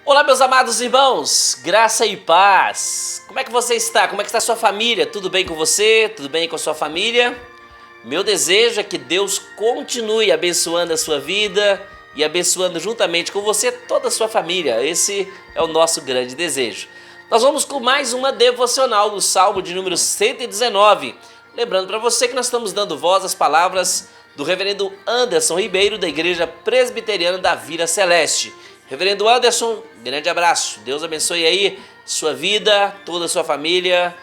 Olá, meus amados irmãos, graça e paz. Como é que você está? Como é que está a sua família? Tudo bem com você? Tudo bem com a sua família? Meu desejo é que Deus continue abençoando a sua vida e abençoando juntamente com você toda a sua família. Esse é o nosso grande desejo. Nós vamos com mais uma devocional do Salmo de número 119. Lembrando para você que nós estamos dando voz às palavras do reverendo Anderson Ribeiro, da Igreja Presbiteriana da Vila Celeste. Reverendo Anderson, grande abraço. Deus abençoe aí sua vida, toda a sua família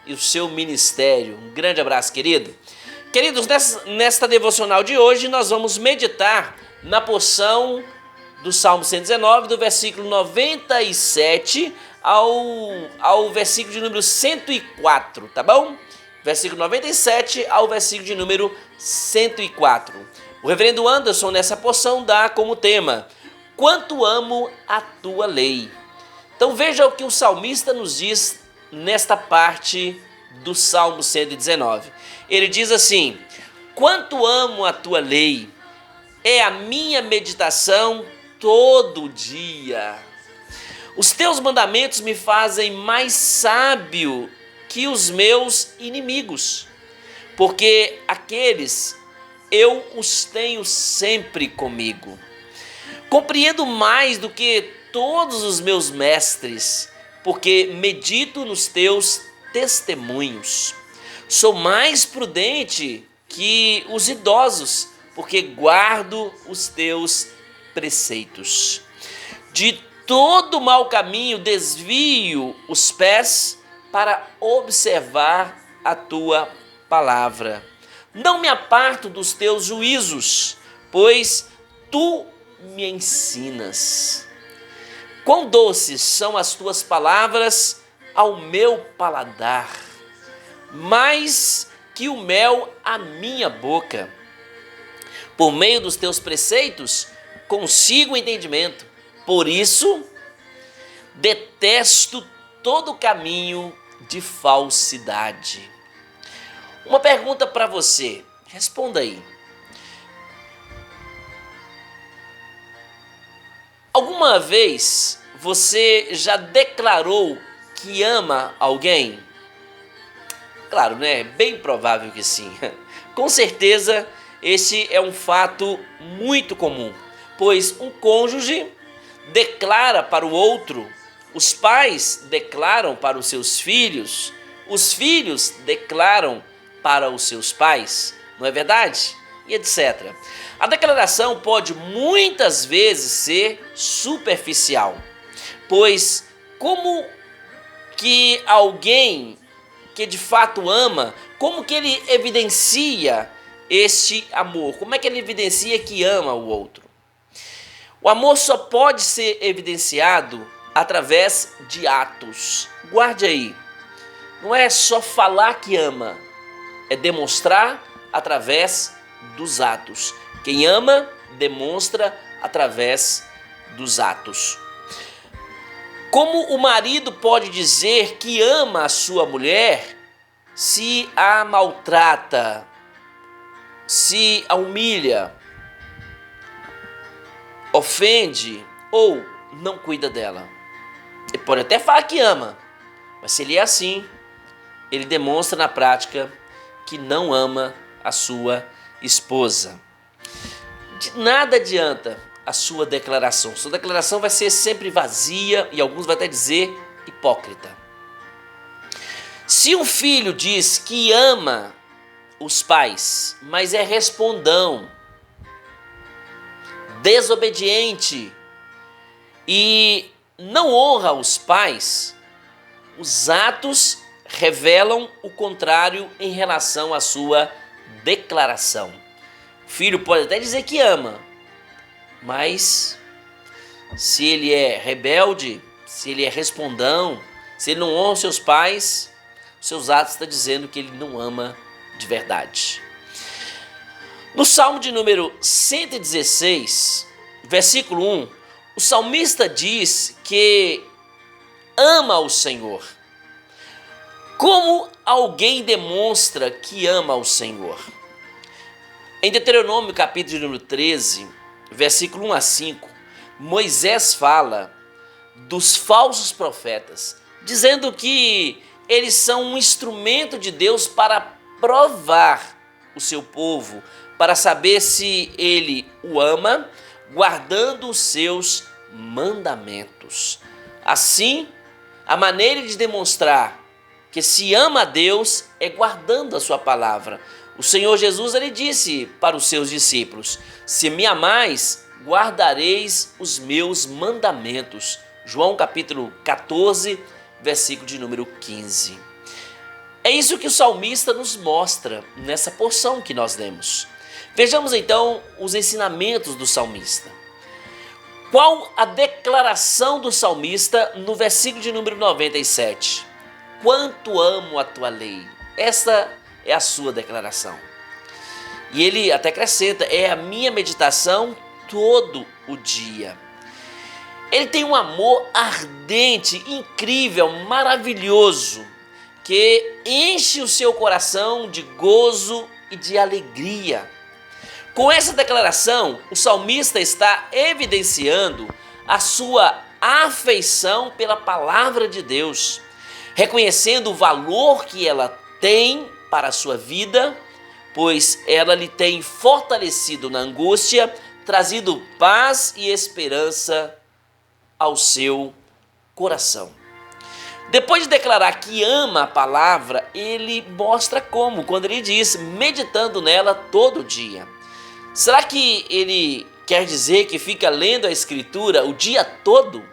e o seu ministério. Um grande abraço, querido. Queridos, nesta devocional de hoje nós vamos meditar na porção do Salmo 119, do versículo 97 ao versículo de número 104, tá bom? Versículo 97 ao versículo de número 104. O reverendo Anderson, nessa porção, dá como tema: quanto amo a tua lei. Então veja o que o salmista nos diz nesta parte do Salmo 119. Ele diz assim: quanto amo a tua lei, é a minha meditação todo dia. Os teus mandamentos me fazem mais sábio que os meus inimigos, porque aqueles eu os tenho sempre comigo. Compreendo mais do que todos os meus mestres, porque medito nos teus testemunhos. Sou mais prudente que os idosos, porque guardo os teus preceitos. De todo mau caminho desvio os pés para observar a tua palavra. Não me aparto dos teus juízos, pois tu me ensinas. Quão doces são as tuas palavras ao meu paladar, mais que o mel à minha boca. Por meio dos teus preceitos consigo entendimento, por isso detesto todo caminho de falsidade. Uma pergunta para você, responda aí. Alguma vez você já declarou que ama alguém? Claro, né? Bem provável que sim. Com certeza, esse é um fato muito comum, pois um cônjuge declara para o outro, os pais declaram para os seus filhos, os filhos declaram para os seus pais, não é verdade? E etc. A declaração pode muitas vezes ser superficial, pois como que alguém que de fato ama, como que ele evidencia este amor? Como é que ele evidencia que ama o outro? O amor só pode ser evidenciado através de atos. Guarde aí, não é só falar que ama, é demonstrar através dos atos. Quem ama, demonstra através dos atos. Como o marido pode dizer que ama a sua mulher se a maltrata, se a humilha, ofende ou não cuida dela? Ele pode até falar que ama, mas se ele é assim, ele demonstra na prática que não ama a sua esposa. De nada adianta a sua declaração. Sua declaração vai ser sempre vazia e alguns vão até dizer hipócrita. Se um filho diz que ama os pais, mas é respondão, desobediente e não honra os pais, os atos revelam o contrário em relação à sua declaração. O filho pode até dizer que ama, mas se ele é rebelde, se ele é respondão, se ele não honra seus pais, seus atos estão dizendo que ele não ama de verdade. No Salmo de número 116, versículo 1, o salmista diz que ama o Senhor. Como alguém demonstra que ama o Senhor? Em Deuteronômio, capítulo número 13, versículo 1 a 5, Moisés fala dos falsos profetas, dizendo que eles são um instrumento de Deus para provar o seu povo, para saber se ele o ama, guardando os seus mandamentos. Assim, a maneira de demonstrar que se ama a Deus é guardando a sua palavra. O Senhor Jesus, ele disse para os seus discípulos: se me amais, guardareis os meus mandamentos. João capítulo 14, versículo de número 15. É isso que o salmista nos mostra nessa porção que nós lemos. Vejamos então os ensinamentos do salmista. Qual a declaração do salmista no versículo de número 97? Quanto amo a tua lei. Essa é a sua declaração. E ele até acrescenta: é a minha meditação todo o dia. Ele tem um amor ardente, incrível, maravilhoso, que enche o seu coração de gozo e de alegria. Com essa declaração, o salmista está evidenciando a sua afeição pela palavra de Deus, reconhecendo o valor que ela tem para a sua vida, pois ela lhe tem fortalecido na angústia, trazido paz e esperança ao seu coração. Depois de declarar que ama a palavra, ele mostra como, quando ele diz, meditando nela todo dia. Será que ele quer dizer que fica lendo a Escritura o dia todo?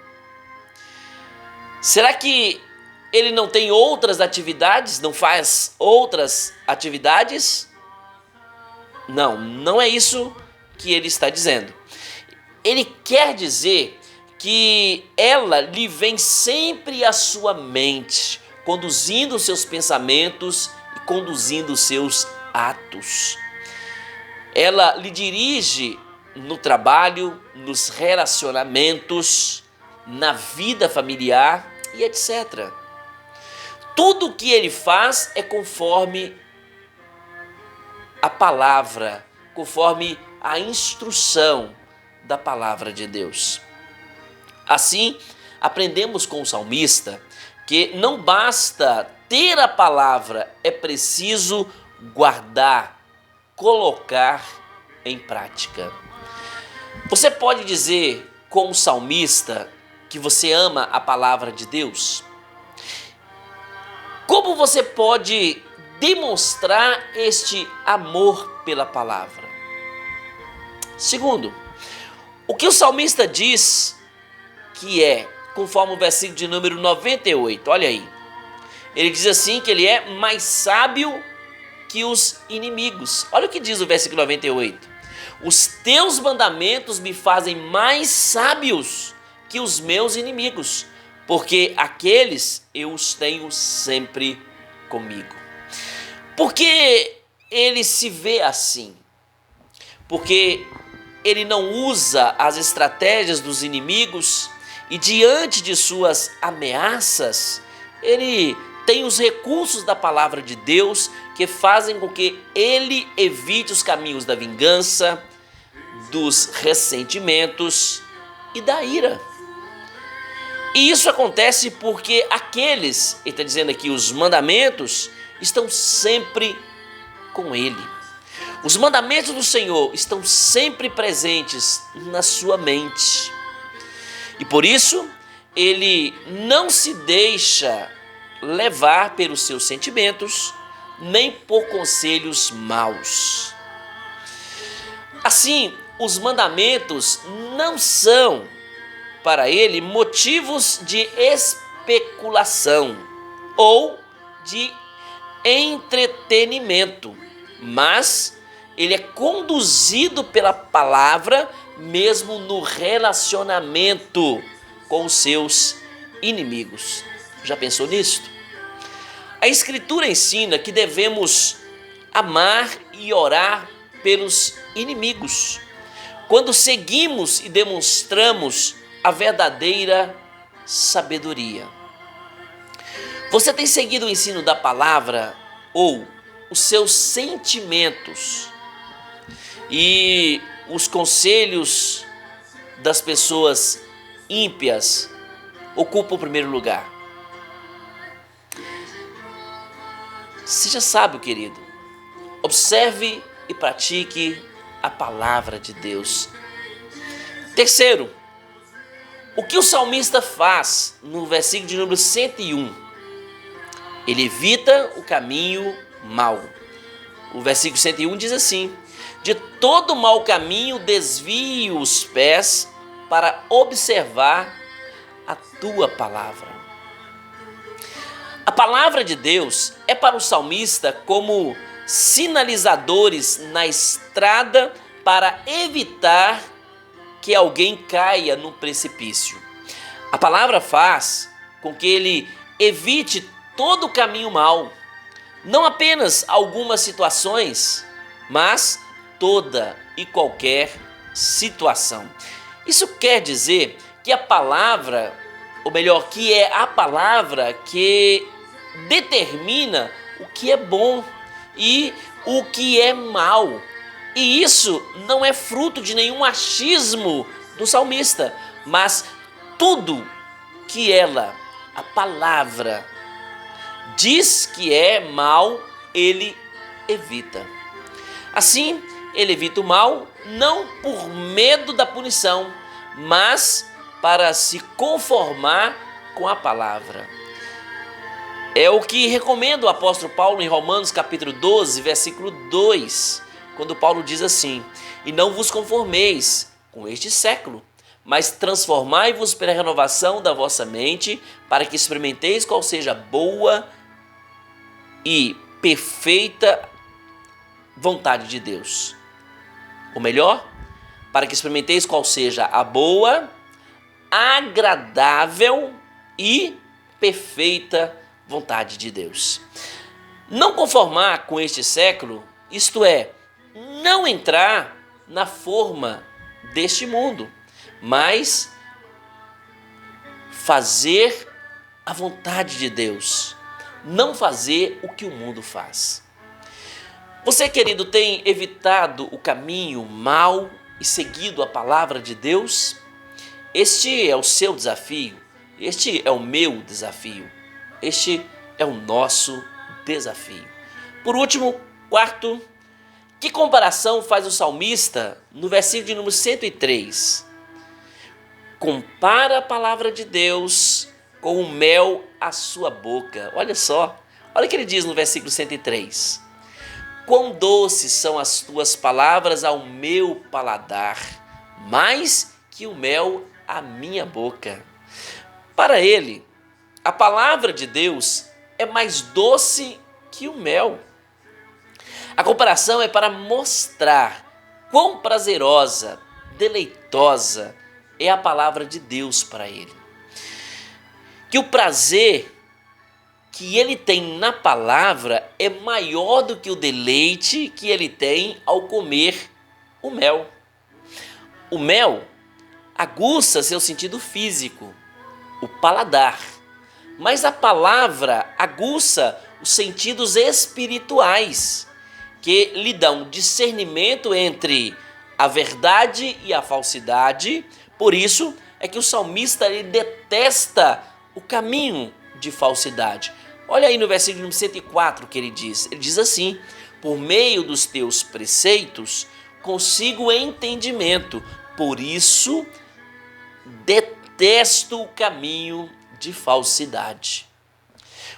Será que ele não tem outras atividades, não faz outras atividades? Não, não é isso que ele está dizendo. Ele quer dizer que ela lhe vem sempre à sua mente, conduzindo os seus pensamentos e conduzindo os seus atos. Ela lhe dirige no trabalho, nos relacionamentos, na vida familiar e etc. Tudo o que ele faz é conforme a palavra, conforme a instrução da palavra de Deus. Assim, aprendemos com o salmista que não basta ter a palavra, é preciso guardar, colocar em prática. Você pode dizer com o salmista que você ama a palavra de Deus? Como você pode demonstrar este amor pela palavra? Segundo, o que o salmista diz que é, conforme o versículo de número 98, olha aí. Ele diz assim que ele é mais sábio que os inimigos. Olha o que diz o versículo 98. Os teus mandamentos me fazem mais sábios que os meus inimigos, porque aqueles eu os tenho sempre comigo. Por que ele se vê assim? Porque ele não usa as estratégias dos inimigos e diante de suas ameaças, ele tem os recursos da palavra de Deus que fazem com que ele evite os caminhos da vingança, dos ressentimentos e da ira. E isso acontece porque aqueles, ele está dizendo aqui, os mandamentos, estão sempre com ele. Os mandamentos do Senhor estão sempre presentes na sua mente. E por isso, ele não se deixa levar pelos seus sentimentos, nem por conselhos maus. Assim, os mandamentos não são para ele motivos de especulação ou de entretenimento, mas ele é conduzido pela palavra mesmo no relacionamento com os seus inimigos. Já pensou nisso? A Escritura ensina que devemos amar e orar pelos inimigos, quando seguimos e demonstramos a verdadeira sabedoria. Você tem seguido o ensino da palavra ou os seus sentimentos e os conselhos das pessoas ímpias ocupa o primeiro lugar? Seja sábio, querido. Observe e pratique a palavra de Deus. Terceiro, o que o salmista faz no versículo de número 101? Ele evita o caminho mau. O versículo 101 diz assim: de todo mau caminho desvie os pés para observar a tua palavra. A palavra de Deus é para o salmista como sinalizadores na estrada para evitar que alguém caia no precipício. A palavra faz com que ele evite todo o caminho mau, não apenas algumas situações, mas toda e qualquer situação. Isso quer dizer que a palavra, ou melhor, que é a palavra que determina o que é bom e o que é mal. E isso não é fruto de nenhum achismo do salmista, mas tudo que ela, a palavra, diz que é mal, ele evita. Assim, ele evita o mal não por medo da punição, mas para se conformar com a palavra. É o que recomenda o apóstolo Paulo em Romanos capítulo 12, versículo 2, quando Paulo diz assim: e não vos conformeis com este século, mas transformai-vos pela renovação da vossa mente, para que experimenteis qual seja a boa e perfeita vontade de Deus. Ou melhor, para que experimenteis qual seja a boa, agradável e perfeita vontade de Deus. Não conformar com este século, isto é, não entrar na forma deste mundo, mas fazer a vontade de Deus, não fazer o que o mundo faz. Você, querido, tem evitado o caminho mau e seguido a palavra de Deus? Este é o seu desafio, este é o meu desafio, este é o nosso desafio. Por último, quarto, que comparação faz o salmista no versículo de número 103? Compara a palavra de Deus com o mel à sua boca. Olha só, olha o que ele diz no versículo 103. Quão doces são as tuas palavras ao meu paladar, mais que o mel à minha boca. Para ele, a palavra de Deus é mais doce que o mel. A comparação é para mostrar quão prazerosa, deleitosa é a palavra de Deus para ele. Que o prazer que ele tem na palavra é maior do que o deleite que ele tem ao comer o mel. O mel aguça seu sentido físico, o paladar, mas a palavra aguça os sentidos espirituais, que lhe dão discernimento entre a verdade e a falsidade. Por isso é que o salmista ele detesta o caminho de falsidade. Olha aí no versículo 104 que ele diz assim: por meio dos teus preceitos consigo entendimento, por isso detesto o caminho de falsidade.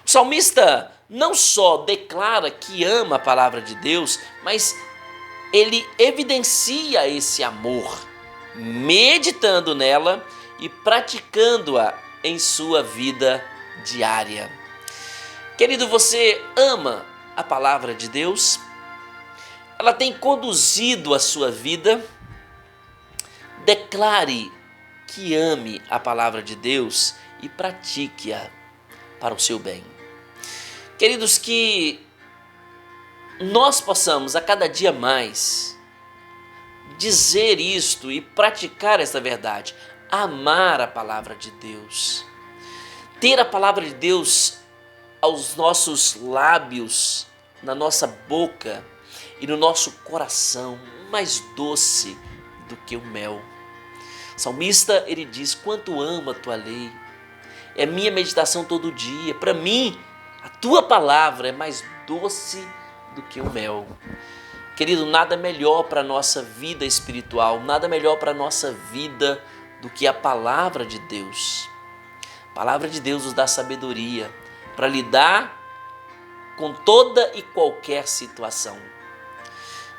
O salmista não só declara que ama a palavra de Deus, mas ele evidencia esse amor, meditando nela e praticando-a em sua vida diária. Querido, você ama a palavra de Deus? Ela tem conduzido a sua vida? Declare que ame a palavra de Deus e pratique-a para o seu bem. Queridos, que nós possamos a cada dia mais dizer isto e praticar esta verdade, amar a palavra de Deus, ter a palavra de Deus aos nossos lábios, na nossa boca e no nosso coração, mais doce do que o mel. O salmista, ele diz: quanto amo a tua lei. é minha meditação todo dia. Para mim, a tua palavra é mais doce do que o mel. Querido, nada melhor para a nossa vida espiritual, nada melhor para a nossa vida do que a palavra de Deus. A palavra de Deus nos dá sabedoria para lidar com toda e qualquer situação.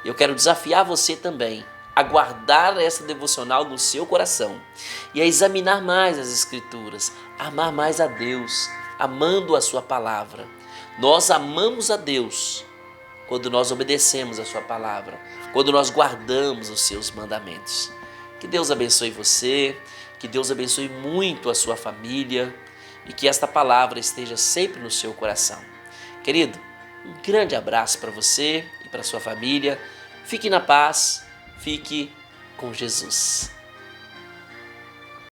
Eu quero desafiar você também a guardar essa devocional no seu coração e a examinar mais as Escrituras, a amar mais a Deus, amando a sua palavra. Nós amamos a Deus quando nós obedecemos a sua palavra, quando nós guardamos os seus mandamentos. Que Deus abençoe você, que Deus abençoe muito a sua família e que esta palavra esteja sempre no seu coração. Querido, um grande abraço para você e para sua família. Fique na paz, fique com Jesus.